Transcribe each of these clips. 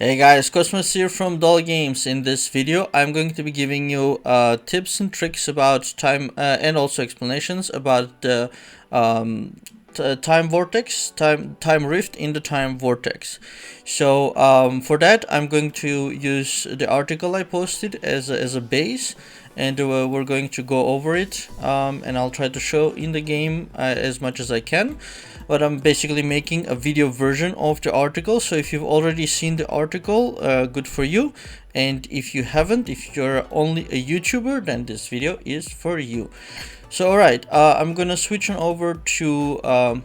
Hey guys, Cosmos here from Doll Games. In this video, I'm going to be giving you tips and tricks about time and also explanations about the time vortex, time rift in the time vortex. So for that, I'm going to use the article I posted as a base, and we're going to go over it, and I'll try to show in the game as much as I can. But I'm basically making a video version of the article, so if you've already seen the article, good for you, and if you haven't, if you're only a YouTuber, then this video is for you. So alright, I'm gonna switch on over to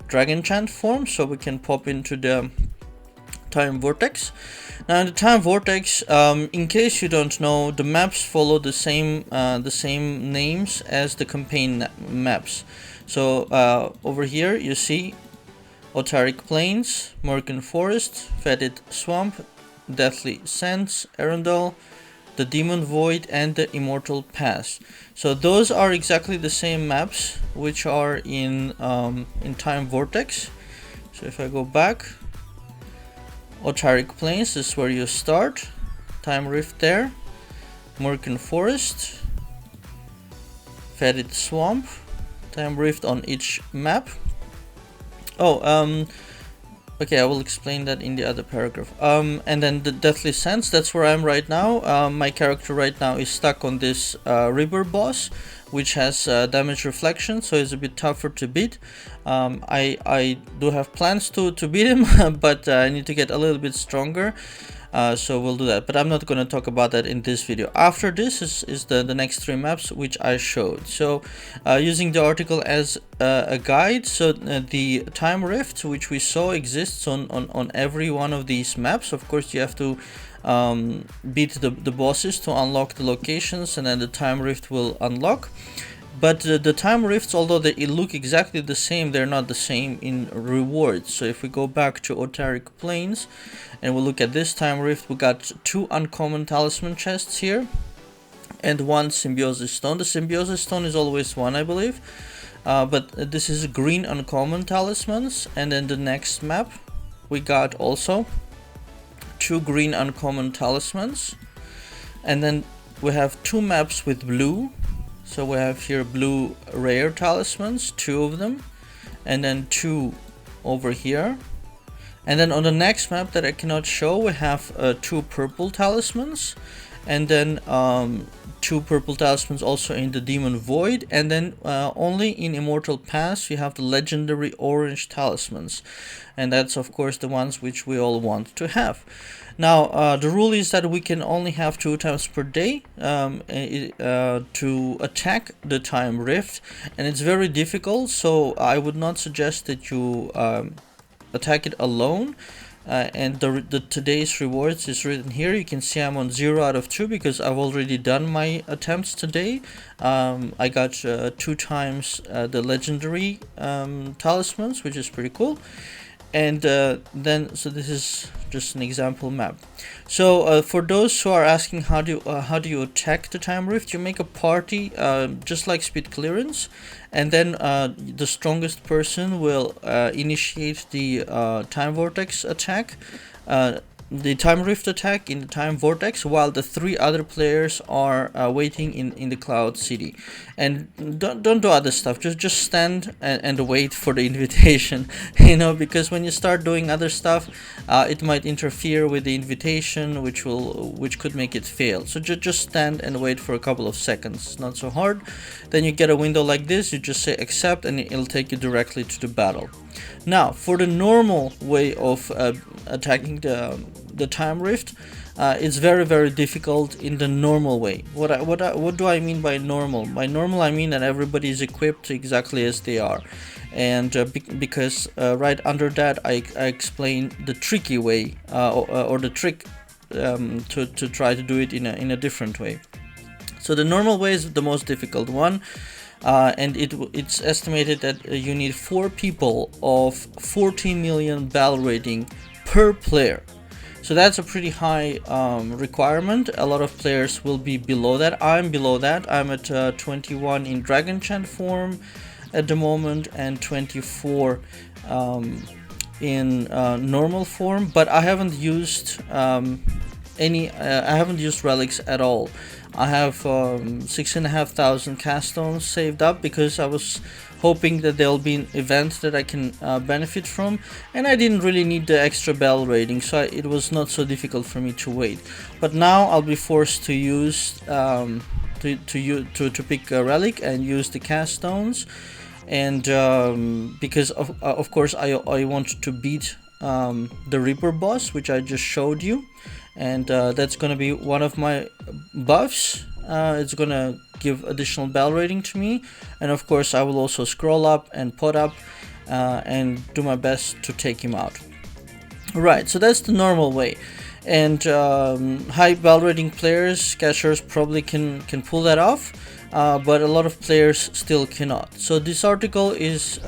Dragon Chant form so we can pop into the time vortex. Now in the time vortex, in case you don't know, the maps follow the same names as the campaign maps. So over here you see Otaric Plains, Murken Forest, Fetid Swamp, Deathly Sands, Arundel, the Demon Void, and the Immortal Pass. So those are exactly the same maps which are in Time Vortex. So if I go back, Otaric Plains is where you start, Time Rift there, Murken Forest, Fetid Swamp, Time Rift on each map. Okay, I will explain that in the other paragraph. And then the Deathly Sands, that's where I'm right now. My character right now is stuck on this river boss, which has damage reflection, so it's a bit tougher to beat. I do have plans to beat him, but I need to get a little bit stronger. So we'll do that, but I'm not going to talk about that in this video. After this is the next three maps which I showed. So using the article as a guide, so the time rift which we saw exists on every one of these maps. Of course you have to beat the bosses to unlock the locations, and then the time rift will unlock. But the time rifts, although they look exactly the same, they're not the same in rewards. So if we go back to Otaric Plains and we look at this time rift, we got 2 uncommon talisman chests here and 1 symbiosis stone. The symbiosis stone is always 1, I believe, but this is green uncommon talismans. And then the next map we got also 2 green uncommon talismans, and then we have 2 maps with blue. So we have here blue rare talismans, 2 of them, and then 2 over here. And then on the next map that I cannot show, we have 2 purple talismans, and then 2 purple talismans also in the Demon Void, and then only in Immortal Pass you have the legendary orange talismans, and that's of course the ones which we all want to have. Now the rule is that we can only have 2 times per day to attack the time rift, and it's very difficult, so I would not suggest that you attack it alone. And the today's rewards is written here. You can see I'm on 0 out of 2 because I've already done my attempts today. I got 2 times the legendary talismans, which is pretty cool. And then so this is just an example map. So for those who are asking how do you attack the time rift, you make a party just like speed clearance, and then the strongest person will initiate the time vortex attack, the time rift attack in the time vortex, while the 3 other players are waiting in the cloud city. And don't do other stuff, just stand and wait for the invitation, you know, because when you start doing other stuff, it might interfere with the invitation, which could make it fail. So just stand and wait for a couple of seconds. It's not so hard. Then you get a window like this, you just say accept, and it'll take you directly to the battle. Now for the normal way of attacking the time rift, it's very difficult in the normal way. What do I mean by normal? By normal I mean that everybody is equipped exactly as they are, and because right under that I explain the tricky way or the trick to try to do it in a different way. So the normal way is the most difficult one, and it's estimated that you need 4 people of 14 million battle rating per player. So that's a pretty high requirement. A lot of players will be below that. I'm below that. I'm at 21 in Dragon Chant form at the moment, and 24 in normal form, but I haven't used I haven't used relics at all. I have 6,500 cast stones saved up because I was hoping that there'll be an event that I can benefit from, and I didn't really need the extra bell rating, so it was not so difficult for me to wait. But now I'll be forced to use to pick a relic and use the cast stones, and because of course I want to beat the Reaper boss, which I just showed you, and that's gonna be one of my buffs. It's gonna give additional bell rating to me, and of course I will also scroll up and pot up and do my best to take him out. Right, so that's the normal way, and high bell rating players, catchers, probably can pull that off, but a lot of players still cannot. So this article is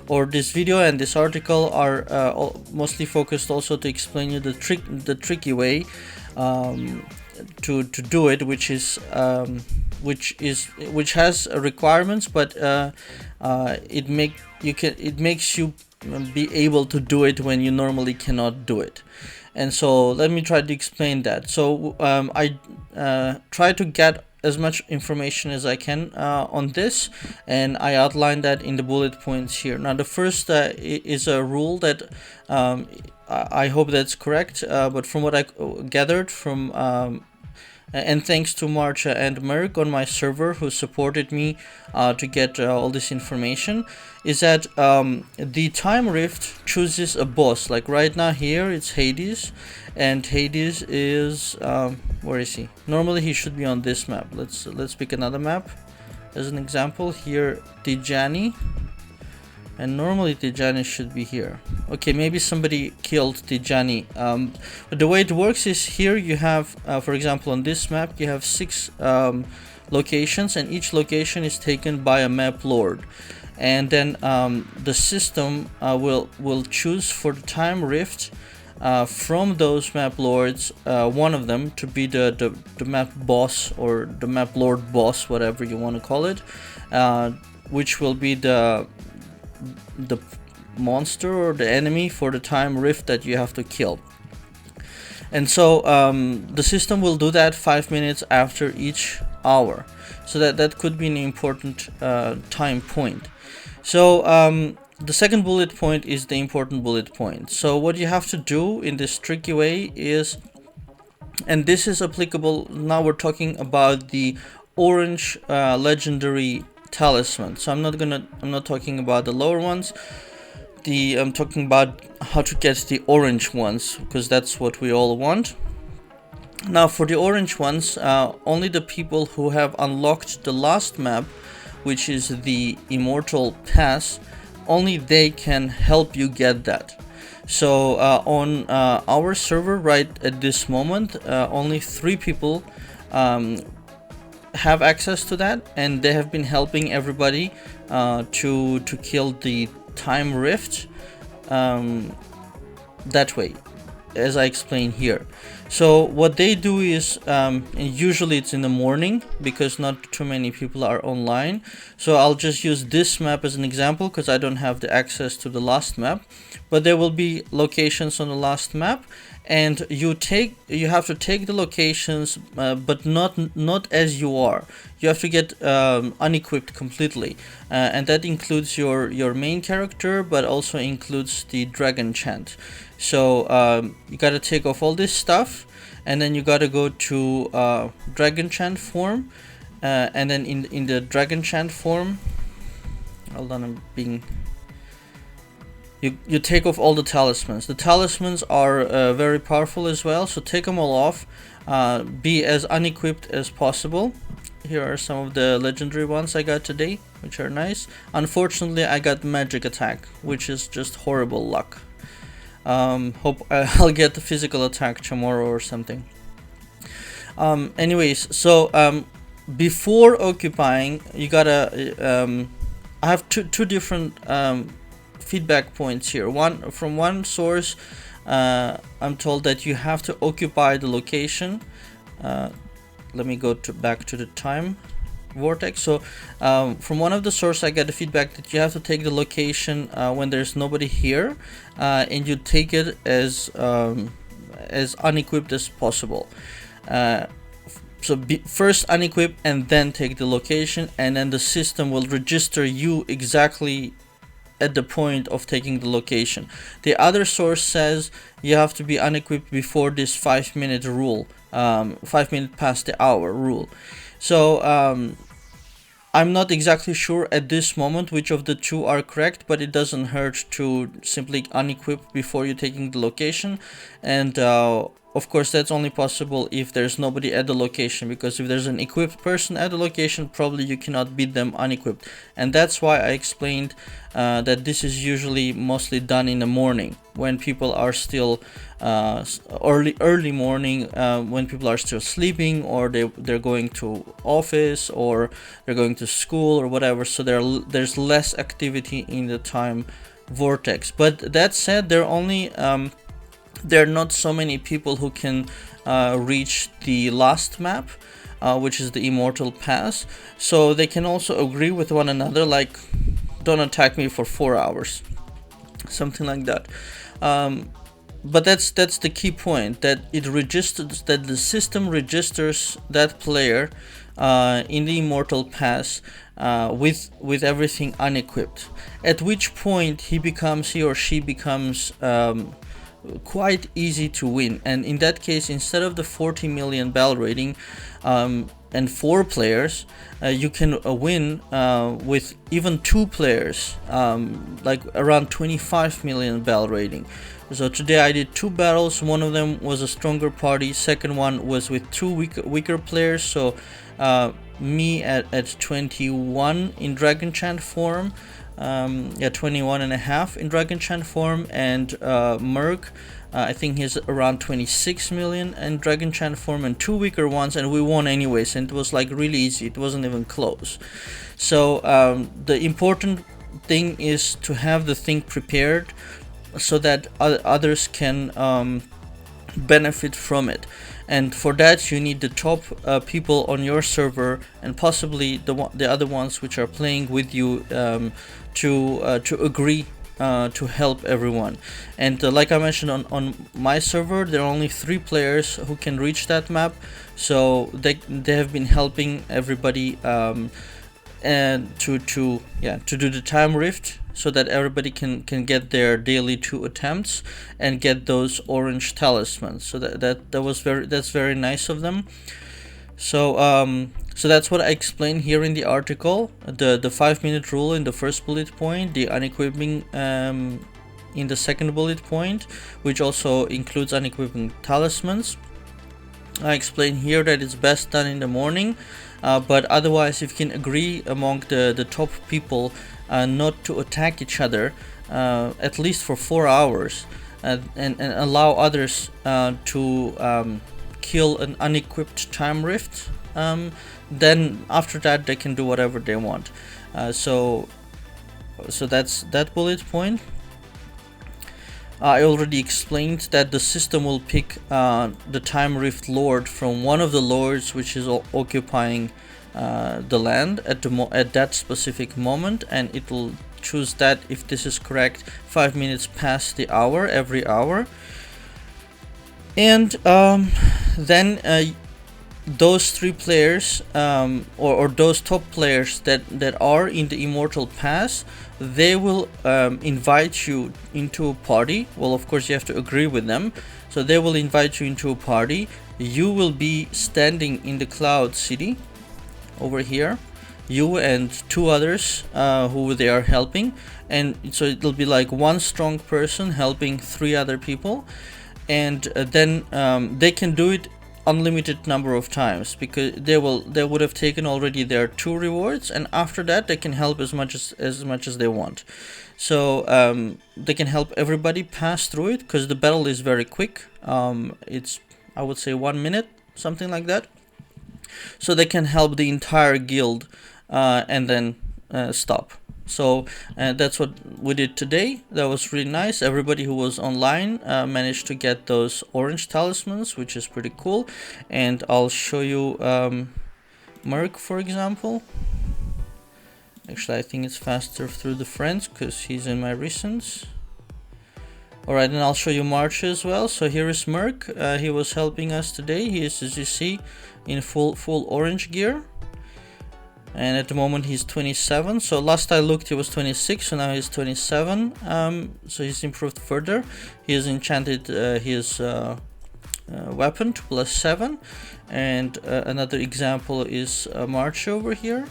or this video and this article are mostly focused also to explain you the tricky way to do it, which has requirements, but it makes you be able to do it when you normally cannot do it. And so let me try to explain that. So I try to get as much information as I can on this, and I outline that in the bullet points here. Now the first is a rule that I hope that's correct, but from what I gathered from and thanks to Marcha and Merck on my server who supported me to get all this information, is that the time rift chooses a boss. Like right now here it's Hades, and Hades is where is he? Normally he should be on this map. Let's pick another map as an example. Here Tijani, and normally Tijani should be here. Okay, maybe somebody killed Tijani. But the way it works is here you have, for example, on this map you have 6 locations, and each location is taken by a map lord. And then the system will choose for the time rift from those map lords one of them to be the map boss, or the map lord boss, whatever you want to call it, which will be the monster or the enemy for the time rift that you have to kill. And so the system will do that 5 minutes after each hour, so that could be an important time point. So the second bullet point is the important bullet point. So what you have to do in this tricky way is, and this is applicable, now we're talking about the orange legendary talisman. So I'm not talking about the lower ones. I'm talking about how to get the orange ones, because that's what we all want. Now for the orange ones, only the people who have unlocked the last map, which is the Immortal Pass, only they can help you get that. So on our server right at this moment, only 3 people have access to that, and they have been helping everybody to kill the time rift that way, as I explain here. So what they do is, usually it's in the morning because not too many people are online. So I'll just use this map as an example because I don't have the access to the last map, but there will be locations on the last map, and you have to take the locations, but not as you are. You have to get unequipped completely, and that includes your main character, but also includes the dragon chant. So you gotta take off all this stuff, and then you gotta go to dragon chant form, and then in the dragon chant form, hold on, I'm being. You take off all the talismans. The talismans are very powerful as well, so take them all off. Be as unequipped as possible. Here are some of the legendary ones I got today, which are nice. Unfortunately, I got magic attack, which is just horrible luck. Hope I'll get the physical attack tomorrow or something. Anyways, so before occupying, you gotta. I have two different feedback points here. From one source, I'm told that you have to occupy the location. Let me go back to the time vortex. So from one of the sources I got the feedback that you have to take the location when there's nobody here, and you take it as unequipped as possible. So first unequip and then take the location, and then the system will register you exactly at the point of taking the location. The other source says you have to be unequipped before this 5-minute rule, 5 minutes past the hour rule. So I'm not exactly sure at this moment which of the two are correct, but it doesn't hurt to simply unequip before you taking the location. And of course that's only possible if there's nobody at the location, because if there's an equipped person at the location, probably you cannot beat them unequipped. And that's why I explained that this is usually mostly done in the morning, when people are still early morning, when people are still sleeping, or they're going to office, or they're going to school or whatever. So there's less activity in the time vortex. But that said, there are not so many people who can reach the last map, which is the Immortal Pass. So they can also agree with one another, like, don't attack me for 4 hours, something like that. But that's the key point, that it registers, that the system registers that player in the Immortal Pass with everything unequipped, at which point he or she becomes quite easy to win. And in that case, instead of the 40 million bell rating and 4 players, you can win with even 2 players, like around 25 million bell rating. So today I did 2 battles. One of them was a stronger party, second one was with 2 weaker players. So me at 21 in Dragon Chant form, 21 and a half in Dragon Chant form, and Merc, I think he's around 26 million in Dragon Chant form, and 2 weaker ones, and we won anyways, and it was like really easy, it wasn't even close. So the important thing is to have the thing prepared so that others can benefit from it. And for that you need the top people on your server, and possibly the other ones which are playing with you, to agree to help everyone. And like I mentioned, on my server there are only 3 players who can reach that map, so they have been helping everybody and to do the time rift, so that everybody can get their daily 2 attempts and get those orange talismans. So that's very nice of them. So so that's what I explained here in the article, the 5-minute rule in the first bullet point, the unequipping in the second bullet point, which also includes unequipping talismans. I explained here that it's best done in the morning, but otherwise if you can agree among the top people not to attack each other at least for 4 hours, and allow others to kill an unequipped time rift, then after that they can do whatever they want. So that's that bullet point. I already explained that the system will pick the time rift lord from one of the lords which is occupying the land at that specific moment, and it will choose that, if this is correct, 5 minutes past the hour every hour. And then those 3 players, or those top players that are in the Immortal Pass, they will invite you into a party. Well, of course you have to agree with them, so they will invite you into a party. You will be standing in the Cloud City over here, you and 2 others who they are helping, and so it'll be like 1 strong person helping 3 other people. And then they can do it unlimited number of times, because they would have taken already their 2 rewards, and after that they can help as much as they want. So they can help everybody pass through it, because the battle is very quick. It's, I would say, 1 minute, something like that. So they can help the entire guild and then stop. So that's what we did today. That was really nice. Everybody who was online managed to get those orange talismans, which is pretty cool. And I'll show you Merc, for example. Actually, I think it's faster through the friends because he's in my recents. Alright, and I'll show you March as well. So here is Merc. He was helping us today. He is, as you see, in full orange gear. And at the moment he's 27. So last I looked he was 26, so now he's 27. So he's improved further. He has enchanted his weapon to +7. And another example is March over here.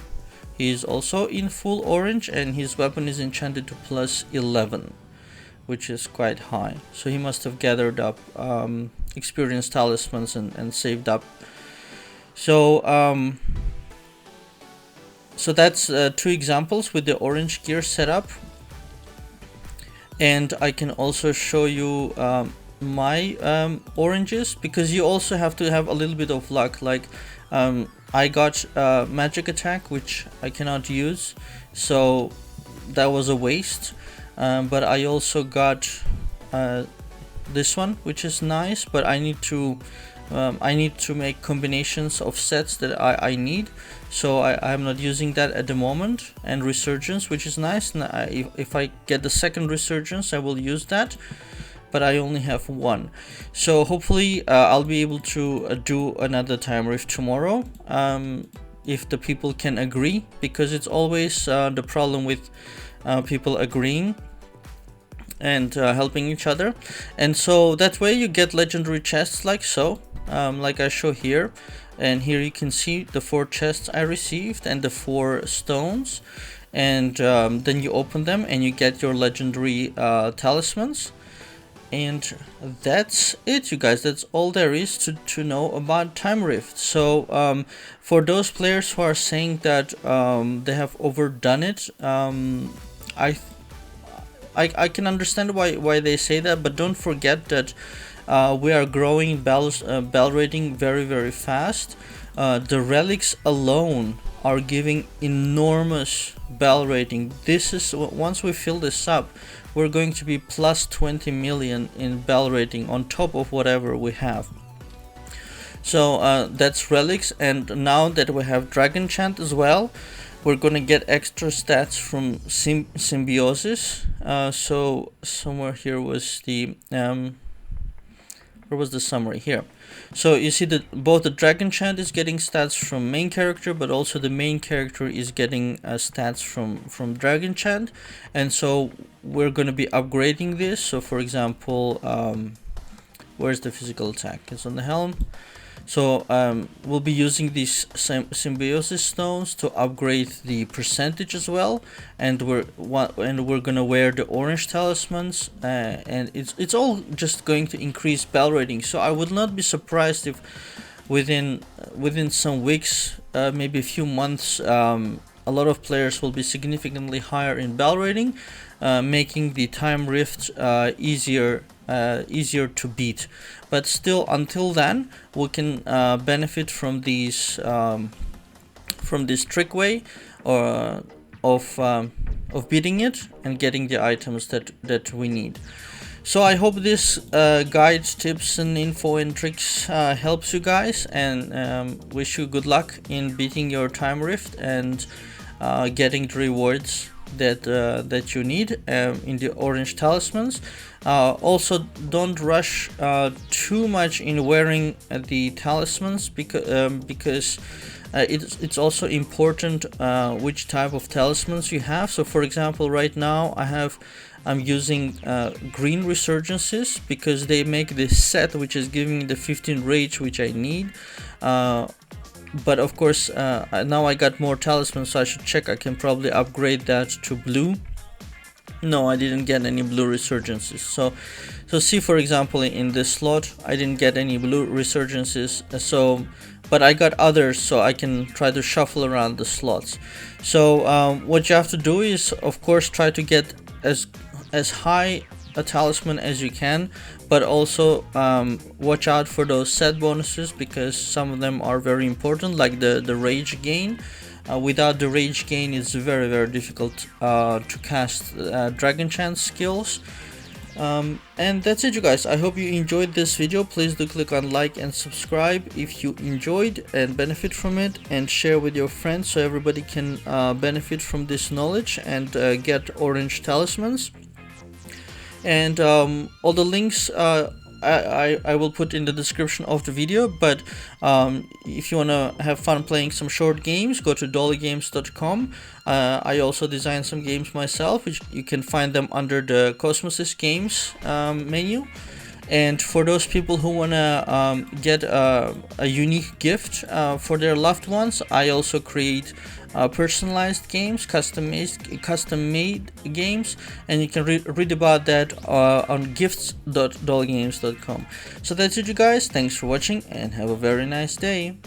He is also in full orange and his weapon is enchanted to +11, which is quite high. So he must have gathered up experience talismans and saved up. So so that's 2 examples with the orange gear setup. And I can also show you my oranges, because you also have to have a little bit of luck. Like I got magic attack, which I cannot use, so that was a waste. But I also got this one, which is nice, but I need to make combinations of sets that I need, so I'm not using that at the moment. And resurgence, which is nice, and if I get the second resurgence I will use that, but I only have 1. So hopefully I'll be able to do another time rift tomorrow, if the people can agree, because it's always the problem with people agreeing and helping each other. And so that way you get legendary chests like so, like I show here. And here you can see the 4 chests I received and the 4 stones, and then you open them and you get your legendary talismans. And that's it, you guys. That's all there is to know about Time Rift. So for those players who are saying that they have overdone it, I can understand why they say that, but don't forget that we are growing bell rating very fast. The relics alone are giving enormous bell rating. This is, once we fill this up, we're going to be plus 20 million in bell rating on top of whatever we have. So that's relics, and now that we have dragon chant as well, we're gonna get extra stats from symbiosis. So somewhere here was the where was the summary here? So you see that both the dragon chant is getting stats from main character, but also the main character is getting stats from dragon chant. And so we're going to be upgrading this. So for example, where's the physical attack? It's on the helm. So we'll be using these symbiosis stones to upgrade the percentage as well, and we're gonna wear the orange talismans, and it's all just going to increase bell rating. So I would not be surprised if within some weeks, maybe a few months, a lot of players will be significantly higher in bell rating, making the time rift easier to beat. But still, until then, we can benefit from these from this trick way of beating it and getting the items that we need. So I hope this guide, tips and info and tricks helps you guys, and wish you good luck in beating your time rift and getting the rewards that you need in the orange talismans. Also, don't rush too much in wearing the talismans, because it's also important which type of talismans you have. So for example, right now I'm using green resurgences because they make this set which is giving me the 15 rage which I need. But of course now I got more talismans, so I should check. I can probably upgrade that to blue. No, I didn't get any blue resurgences. So see, for example, in this slot I didn't get any blue resurgences, but I got others, so I can try to shuffle around the slots. So what you have to do is, of course, try to get as high a talisman as you can, but also watch out for those set bonuses, because some of them are very important, like the rage gain. Without the rage gain, it's very difficult to cast dragon chant skills. And that's it, you guys. I hope you enjoyed this video. Please do click on like and subscribe if you enjoyed and benefit from it, and share with your friends so everybody can benefit from this knowledge and get orange talismans. And all the links I will put in the description of the video. But if you want to have fun playing some short games, go to dollygames.com. I also design some games myself, which you can find them under the Cosmos Games menu. And for those people who want to get a unique gift for their loved ones, I also create personalized games, custom-made games, and you can read about that on gifts.dollgames.com. So that's it, you guys. Thanks for watching and have a very nice day.